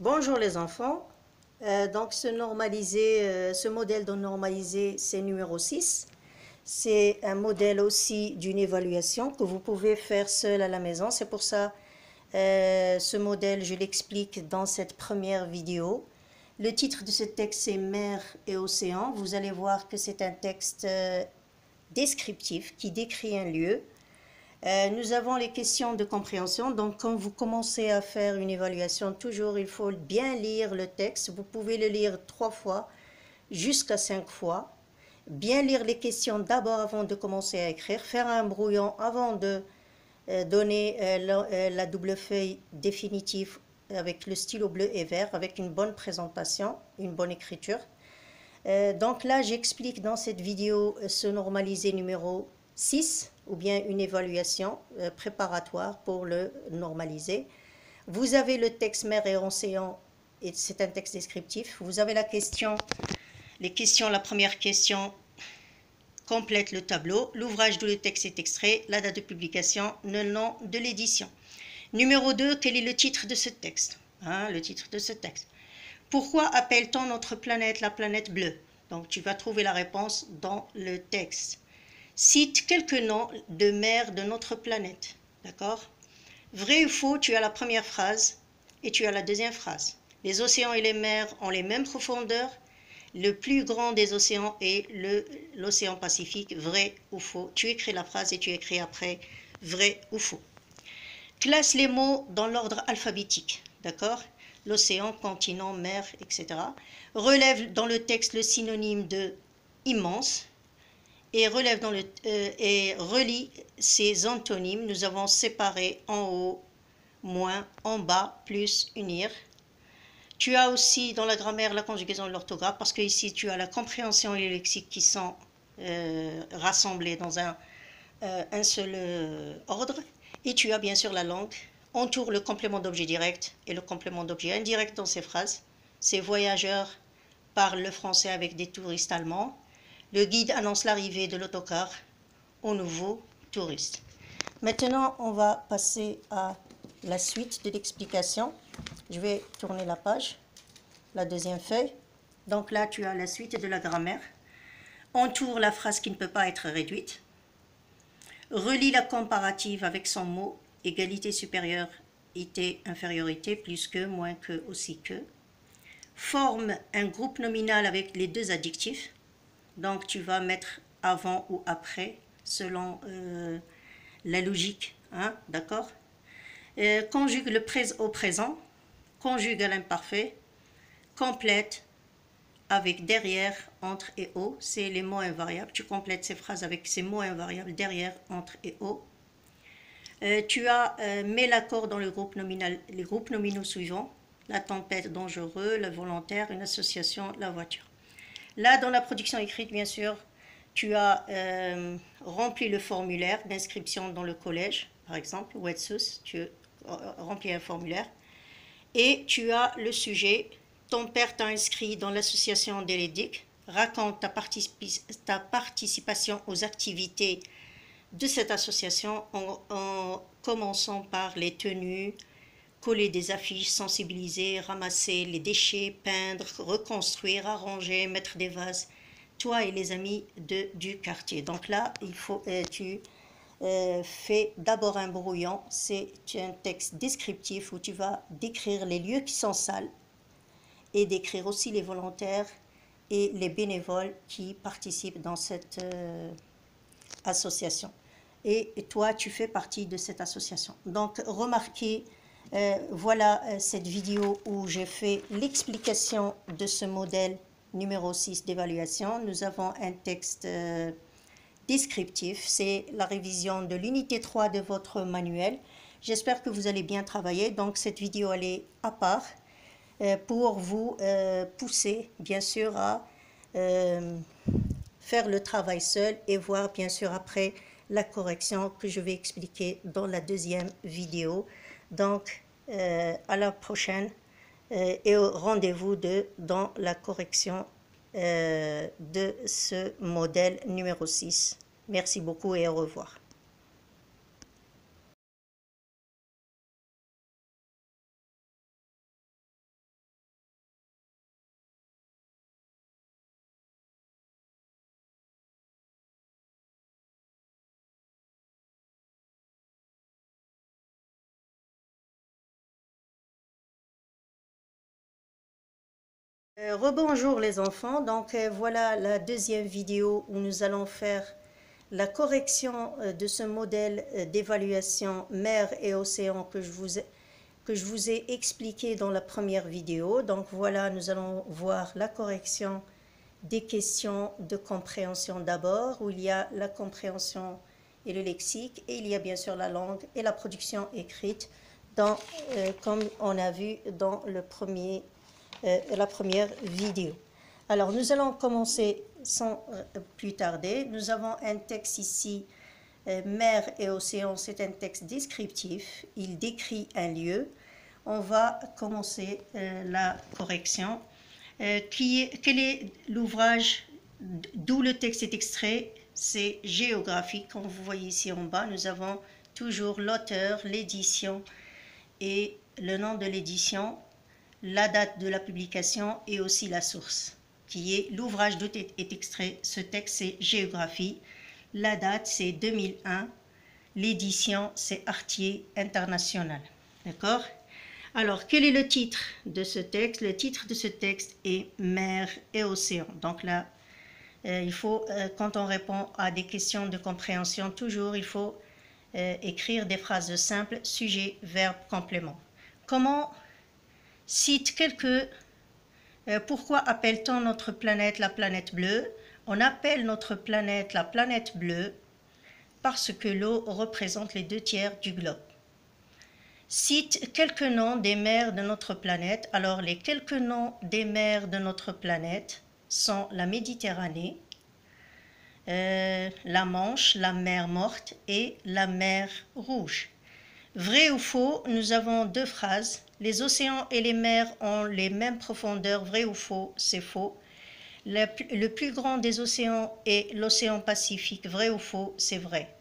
Bonjour les enfants. Donc ce modèle de normalisé, c'est numéro 6. C'est un modèle aussi d'une évaluation que vous pouvez faire seul à la maison. C'est pour ça ce modèle, je l'explique dans cette première vidéo. Le titre de ce texte, c'est Mer et océan. Vous allez voir que c'est un texte descriptif qui décrit un lieu. Nous avons les questions de compréhension. Donc, quand vous commencez à faire une évaluation, toujours il faut bien lire le texte. Vous pouvez le lire 3 fois jusqu'à 5 fois. Bien lire les questions d'abord avant de commencer à écrire. Faire un brouillon avant de donner la double feuille définitive avec le stylo bleu et vert, avec une bonne présentation, une bonne écriture. Donc là, j'explique dans cette vidéo ce normalisé numéro 6 ou bien une évaluation préparatoire pour le normaliser. Vous avez le texte mer et océan et c'est un texte descriptif. Vous avez la première question complète le tableau, l'ouvrage d'où le texte est extrait, la date de publication, le nom de l'édition. Numéro 2, quel est le titre de ce texte? Le titre de ce texte. Pourquoi appelle-t-on notre planète la planète bleue? Donc tu vas trouver la réponse dans le texte. Cite quelques noms de mers de notre planète. D'accord? Vrai ou faux, tu as la première phrase et tu as la deuxième phrase. Les océans et les mers ont les mêmes profondeurs. Le plus grand des océans est l'océan Pacifique. Vrai ou faux? Tu écris la phrase et tu écris après vrai ou faux. Classe les mots dans l'ordre alphabétique. D'accord? L'océan, continent, mer, etc. Relève dans le texte le synonyme de immense et et relie ces antonymes. Nous avons séparé en haut, moins, en bas, plus, unir. Tu as aussi dans la grammaire la conjugaison de l'orthographe parce que ici tu as la compréhension et le lexique qui sont rassemblés dans un seul ordre. Et tu as bien sûr la langue. Entoure le complément d'objet direct et le complément d'objet indirect dans ces phrases. Ces voyageurs parlent le français avec des touristes allemands. Le guide annonce l'arrivée de l'autocar aux nouveaux touristes. Maintenant, on va passer à la suite de l'explication. Je vais tourner la page, la deuxième feuille. Donc là, tu as la suite de la grammaire. Entoure la phrase qui ne peut pas être réduite. Relie la comparative avec son mot égalité, supériorité, infériorité, plus que, moins que, aussi que. Forme un groupe nominal avec les deux adjectifs. Donc tu vas mettre avant ou après selon la logique, d'accord? Conjugue le au présent, conjugue à l'imparfait, complète avec derrière, entre et au, c'est les mots invariables. Tu complètes ces phrases avec ces mots invariables derrière, entre et au. Tu as mets l'accord dans le groupe nominal, les groupes nominaux suivants: la tempête, dangereux, la volontaire, une association, la voiture. Là, dans la production écrite, bien sûr, tu as rempli le formulaire d'inscription dans le collège, par exemple, Wetsus, tu remplis un formulaire. Et tu as le sujet: ton père t'a inscrit dans l'association d'Elédic, raconte ta participation aux activités de cette association en commençant par les tenues, coller des affiches, sensibiliser, ramasser les déchets, peindre, reconstruire, arranger, mettre des vases, toi et les amis du quartier. Donc là, tu fais d'abord un brouillon, c'est un texte descriptif où tu vas décrire les lieux qui sont sales et décrire aussi les volontaires et les bénévoles qui participent dans cette association. Et toi, tu fais partie de cette association. Donc, remarquez, voilà cette vidéo où j'ai fait l'explication de ce modèle numéro 6 d'évaluation. Nous avons un texte descriptif. C'est la révision de l'unité 3 de votre manuel. J'espère que vous allez bien travailler. Donc, cette vidéo, elle est à part pour vous pousser, bien sûr, à faire le travail seul et voir bien sûr après la correction que je vais expliquer dans la deuxième vidéo. Donc à la prochaine et au rendez-vous dans la correction de ce modèle numéro 6. Merci beaucoup et au revoir. Rebonjour les enfants, donc voilà la deuxième vidéo où nous allons faire la correction de ce modèle d'évaluation mer et océan que je vous ai expliqué dans la première vidéo. Donc voilà, nous allons voir la correction des questions de compréhension d'abord, où il y a la compréhension et le lexique, et il y a bien sûr la langue et la production écrite, comme on a vu dans la première vidéo. Alors nous allons commencer sans plus tarder. Nous avons un texte ici, mer et océan, c'est un texte descriptif, il décrit un lieu. On va commencer la correction. Quel est l'ouvrage d'où le texte est extrait? C'est géographique. Comme vous voyez ici en bas, nous avons toujours l'auteur, l'édition et le nom de l'édition, la date de la publication et aussi la source, qui est l'ouvrage d'où est extrait ce texte, c'est géographie. La date, c'est 2001. L'édition, c'est Artier International. D'accord? Alors, quel est le titre de ce texte? Le titre de ce texte est mer et océan. Donc là, il faut, quand on répond à des questions de compréhension, toujours, il faut écrire des phrases simples, sujet, verbe, complément. Comment cite quelques... pourquoi appelle-t-on notre planète la planète bleue? On appelle notre planète la planète bleue parce que l'eau représente les 2/3 du globe. Cite quelques noms des mers de notre planète. Alors, les quelques noms des mers de notre planète sont la Méditerranée, la Manche, la mer Morte et la mer Rouge. Vrai ou faux? Nous avons deux phrases. Les océans et les mers ont les mêmes profondeurs. Vrai ou faux? C'est faux. Le plus grand des océans est l'océan Pacifique. Vrai ou faux? C'est vrai.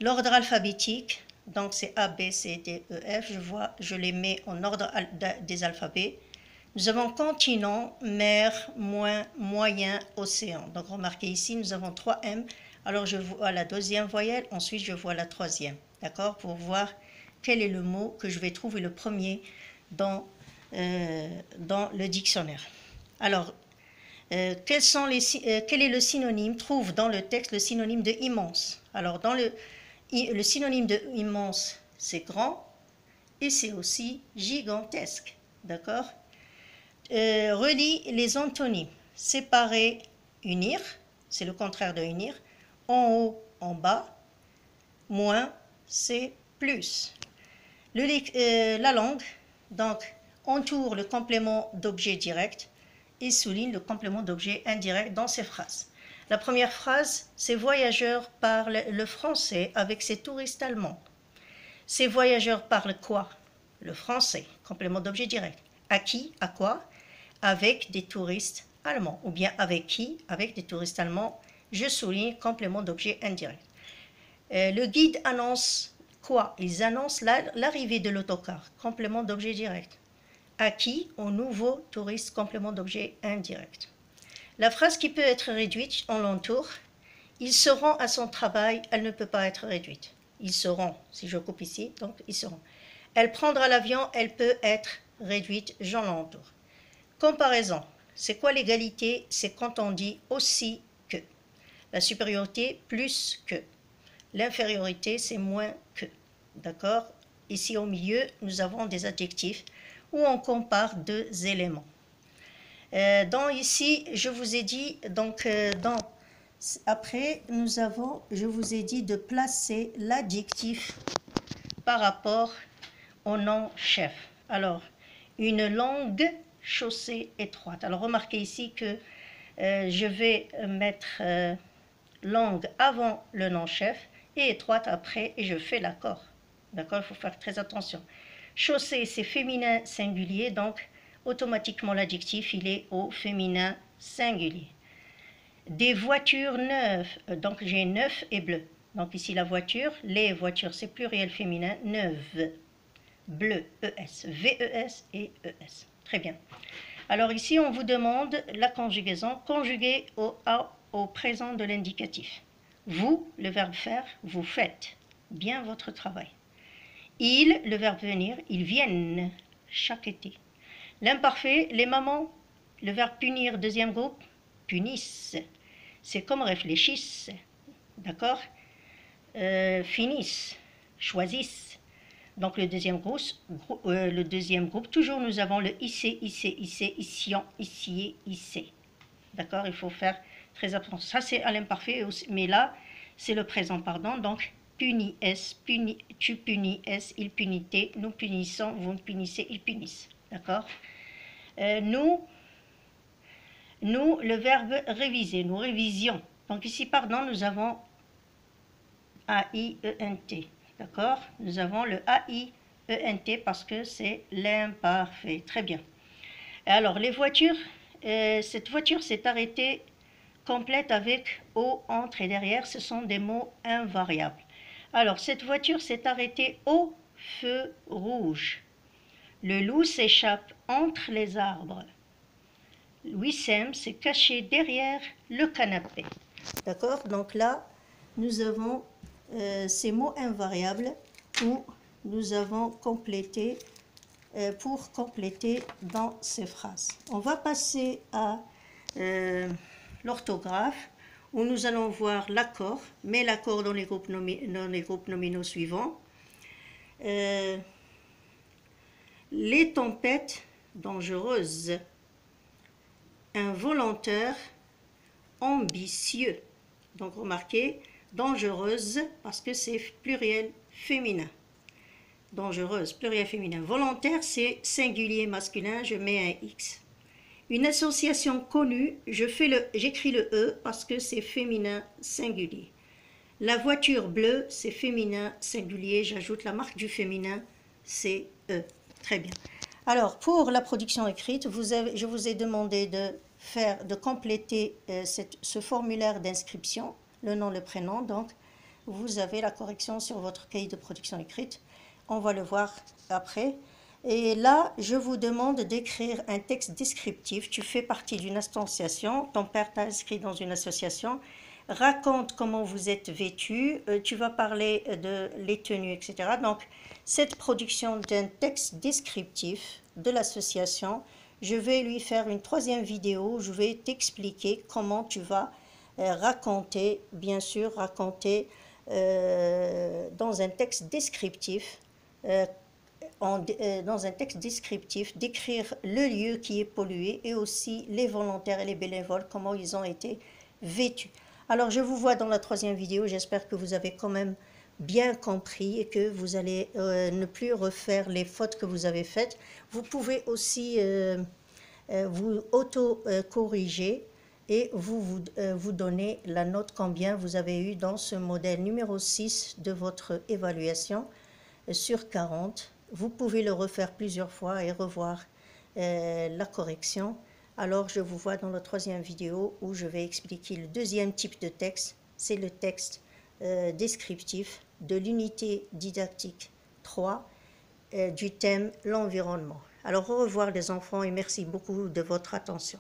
L'ordre alphabétique, donc c'est A, B, C, D, E, F. Je les mets en ordre des alphabets. Nous avons continent, mer, moyen, océan. Donc remarquez ici, nous avons 3 M. Alors je vois la deuxième voyelle, ensuite je vois la troisième. D'accord? Pour voir quel est le mot que je vais trouver le premier dans le dictionnaire. Alors, quel est le synonyme? Trouve dans le texte le synonyme de immense. Alors, dans le synonyme de immense, c'est grand et c'est aussi gigantesque. D'accord? Relie les antonymes. Séparer, unir, c'est le contraire de unir. En haut, en bas. Moins, c'est plus. La langue, donc, entoure le complément d'objet direct et souligne le complément d'objet indirect dans ces phrases. La première phrase, ces voyageurs parlent le français avec ces touristes allemands. Ces voyageurs parlent quoi? Le français, complément d'objet direct. À qui? À quoi? Avec des touristes allemands. Ou bien avec qui? Avec des touristes allemands. Je souligne complément d'objet indirect. Le guide annonce quoi? Ils annoncent l'arrivée de l'autocar, complément d'objet direct. À qui? Aux nouveaux touristes, complément d'objet indirect. La phrase qui peut être réduite, on l'entoure. Ils se rend à son travail, elle ne peut pas être réduite. Ils seront, si je coupe ici, donc ils seront. Elle prendra l'avion, elle peut être réduite, j'en l'entoure. Comparaison, c'est quoi l'égalité? C'est quand on dit aussi que. La supériorité, plus que. L'infériorité, c'est moins que. D'accord? Ici au milieu, nous avons des adjectifs où on compare deux éléments. Ici, je vous ai dit, après, je vous ai dit de placer l'adjectif par rapport au nom chef. Alors, une longue chaussée étroite. Alors, remarquez ici que je vais mettre longue avant le nom chef et étroite après, et je fais l'accord. D'accord? Il faut faire très attention. Chaussée, c'est féminin singulier, donc automatiquement l'adjectif, il est au féminin singulier. Des voitures neuves, donc j'ai neuf et bleu. Donc ici la voiture, les voitures, c'est pluriel féminin, neuve. Bleu, ES, VES et ES. Très bien. Alors ici, on vous demande la conjugaison, conjuguée au présent de l'indicatif. Vous, le verbe faire, vous faites bien votre travail. Ils, le verbe venir, ils viennent chaque été. L'imparfait, les mamans Le verbe punir, deuxième groupe, punissent. C'est comme réfléchissent, d'accord? Finissent, choisissent. Donc le deuxième groupe, toujours nous avons le IC, ICIAN, ICIE, IC. D'accord? Il faut faire très attention. Ça c'est à l'imparfait, mais là c'est le présent, pardon. Donc punis, tu punis, il punité, nous punissons, vous punissez, ils punissent. D'accord? Nous, le verbe réviser, nous révisions. Donc ici, pardon, nous avons A-I-E-N-T. D'accord? Nous avons le A-I-E-N-T parce que c'est l'imparfait. Très bien. Alors, les voitures, cette voiture s'est arrêtée complète avec au, entre et derrière. Ce sont des mots invariables. Alors, cette voiture s'est arrêtée au feu rouge. Le loup s'échappe entre les arbres. Wissem s'est caché derrière le canapé. D'accord? Donc là, nous avons ces mots invariables où nous avons complété pour compléter dans ces phrases. On va passer à l'orthographe où nous allons voir l'accord, mais l'accord dans les groupes nominaux suivants. Les tempêtes dangereuses. Un volontaire ambitieux. Donc remarquez, dangereuse parce que c'est pluriel féminin. Dangereuse, pluriel féminin. Volontaire, c'est singulier masculin, je mets un X. Une association connue, j'écris le E parce que c'est féminin singulier. La voiture bleue, c'est féminin singulier, j'ajoute la marque du féminin, c'est E. Très bien. Alors, pour la production écrite, je vous ai demandé de compléter ce formulaire d'inscription, le nom, le prénom. Donc, vous avez la correction sur votre cahier de production écrite. On va le voir après. Et là, je vous demande d'écrire un texte descriptif. Tu fais partie d'une association, ton père t'a inscrit dans une association. Raconte comment vous êtes vêtu, tu vas parler de les tenues, etc. Donc, cette production d'un texte descriptif de l'association, je vais lui faire une troisième vidéo, je vais t'expliquer comment tu vas raconter, bien sûr, raconter dans un texte descriptif, décrire le lieu qui est pollué et aussi les volontaires et les bénévoles, comment ils ont été vêtus. Alors, je vous vois dans la troisième vidéo. J'espère que vous avez quand même bien compris et que vous allez ne plus refaire les fautes que vous avez faites. Vous pouvez aussi vous auto-corriger et vous donner la note combien vous avez eu dans ce modèle numéro 6 de votre évaluation sur 40. Vous pouvez le refaire plusieurs fois et revoir la correction. Alors, je vous vois dans la troisième vidéo où je vais expliquer le deuxième type de texte. C'est le texte descriptif de l'unité didactique 3 du thème l'environnement. Alors, au revoir les enfants et merci beaucoup de votre attention.